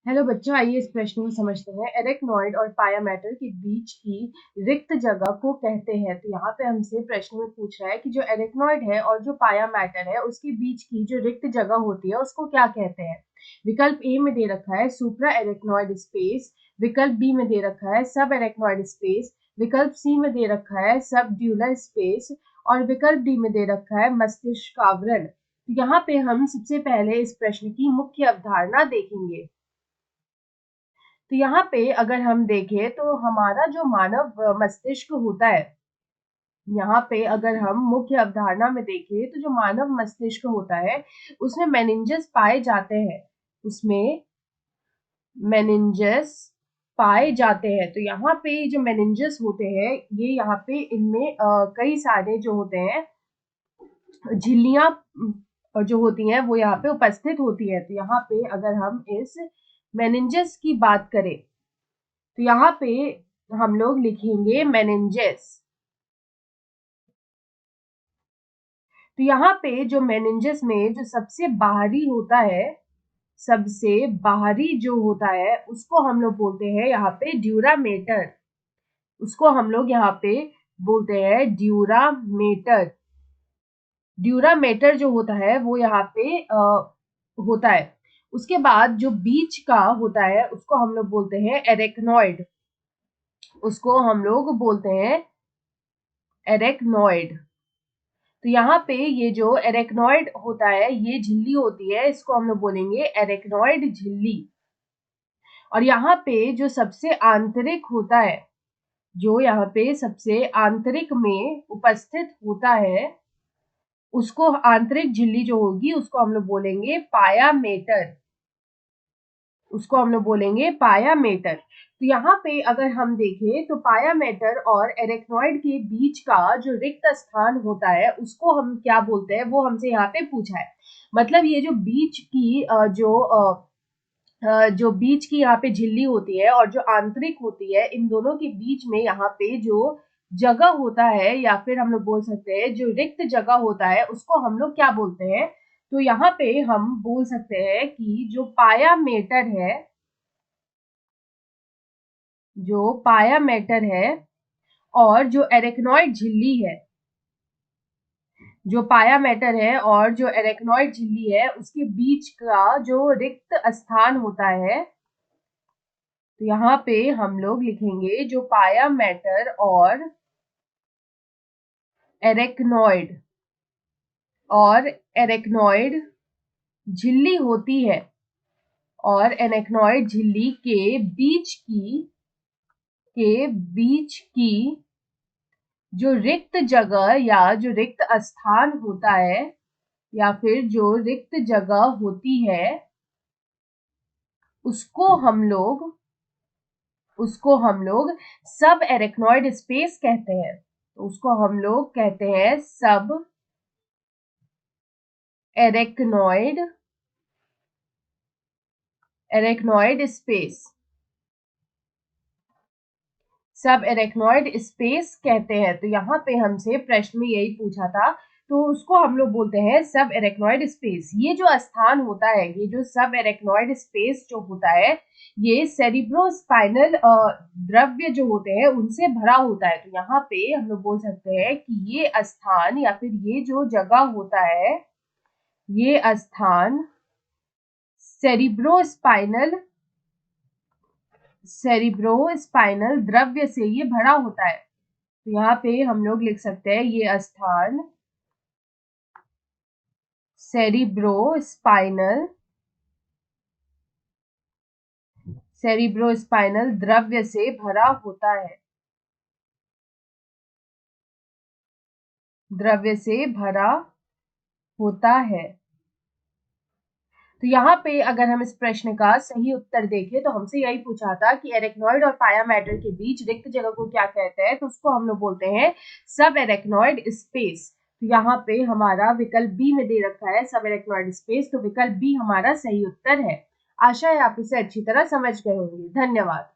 Hello बच्चों, आइए इस प्रश्न को समझते हैं। एरेक्नॉइड और पाया मैटर के बीच की रिक्त जगह को कहते हैं। तो यहाँ पे हमसे प्रश्न में पूछ रहा है कि जो एरेक्नॉइड है और जो पाया मैटर है उसके बीच की जो रिक्त जगह होती है उसको क्या कहते हैं। विकल्प ए में दे रखा है सुप्रा एरेक्नॉइड स्पेस, विकल्प बी में दे रखा है सब एरेक्नॉइड स्पेस, विकल्प सी में दे रखा है सब ड्यूलर स्पेस और विकल्प डी में दे रखा है मस्तिष्क आवरण। तो यहाँ पे हम सबसे पहले इस प्रश्न की मुख्य अवधारणा देखेंगे। तो यहाँ पे अगर हम देखें तो हमारा जो मानव मस्तिष्क होता है, यहाँ पे अगर हम मुख्य अवधारणा में देखें तो जो मानव मस्तिष्क होता है उसमें मेनिंजेस पाए जाते हैं, उसमें मेनिंजेस पाए जाते हैं। तो यहाँ पे जो मेनिंजेस होते हैं ये यहाँ पे इनमें कई सारे जो होते हैं झिल्लियां जो होती हैं वो यहाँ पे उपस्थित होती है। तो यहाँ पे अगर हम इस मेनिंजेस की बात करें तो यहाँ पे हम लोग लिखेंगे मेनिंजेस। तो यहाँ पे जो मेनिंजेस में जो सबसे बाहरी होता है, सबसे बाहरी जो होता है उसको हम लोग बोलते हैं यहाँ पे ड्यूरामेटर। उसको हम लोग यहाँ पे बोलते हैं ड्यूरामेटर। ड्यूरामेटर जो होता है वो यहाँ पे होता है। उसके बाद जो बीच का होता है उसको हम लोग बोलते हैं एरेक्नॉइड। उसको हम लोग बोलते हैं एरेक्नॉइड। तो यहाँ पे ये जो एरेक्नॉइड होता है ये झिल्ली होती है, इसको हम लोग बोलेंगे एरेक्नॉइड झिल्ली। और यहाँ पे जो सबसे आंतरिक होता है, जो यहाँ पे सबसे आंतरिक में उपस्थित होता है उसको आंतरिक झिल्ली जो होगी उसको हम लोग बोलेंगे पायामेटर। उसको हम लोग बोलेंगे पायामेटर। तो यहाँ पे अगर हम देखें तो पायामेटर और एरेक्नॉइड के बीच का जो रिक्त स्थान होता है उसको हम क्या बोलते हैं वो हमसे यहाँ पे पूछा है। मतलब ये जो बीच की जो बीच की यहाँ पे झिल्ली होती है और जो आंतरिक होती है इन दोनों के बीच में यहाँ पे जो जगह होता है या फिर हम लोग बोल सकते हैं जो रिक्त जगह होता है उसको हम लोग क्या बोलते हैं। तो यहाँ पे हम बोल सकते हैं कि जो पायामेटर है, जो पायामेटर है और जो एरेक्नॉइड झिल्ली है, जो पायामेटर है और जो एरेक्नॉइड झिल्ली है उसके बीच का जो रिक्त स्थान होता है, तो यहाँ पे हम लोग लिखेंगे जो पायामेटर और एरेक्नॉइड झिल्ली होती है और एरेक्नॉइड झिल्ली के बीच की जो रिक्त जगह या जो रिक्त स्थान होता है या फिर जो रिक्त जगह होती है उसको हम लोग सब एरेक्नॉइड स्पेस कहते हैं। तो उसको हम लोग कहते हैं सब एरेक्नॉइड स्पेस। सब एरेक्नॉइड स्पेस कहते हैं। तो यहाँ पे हमसे प्रश्न में यही पूछा था, तो उसको हम लोग बोलते हैं सब एरेक्नॉइड स्पेस। ये जो स्थान होता है, ये जो सब एरेक्नॉइड स्पेस जो होता है ये सेरिब्रोस्पाइनल द्रव्य जो होते हैं उनसे भरा होता है। तो यहाँ पे हम लोग बोल सकते हैं कि ये स्थान या फिर ये जो जगह होता है ये स्थान सेरिब्रोस्पाइनल द्रव्य से ये भरा होता है। तो यहाँ पे हम लोग लिख सकते हैं ये स्थान सेरिब्रोस्पाइनल द्रव्य से भरा होता है, द्रव्य से भरा होता है। तो यहाँ पे अगर हम इस प्रश्न का सही उत्तर देखें तो हमसे यही पूछा था कि एरेक्नॉइड और पायामेटर के बीच रिक्त जगह को क्या कहते हैं। तो उसको हम लोग बोलते हैं सब एरेक्नॉइड स्पेस। तो यहाँ पे हमारा विकल्प बी में दे रखा है सब एरेक्नॉइड स्पेस, तो विकल्प बी हमारा सही उत्तर है। आशा है आप इसे अच्छी तरह समझ गए होंगे। धन्यवाद।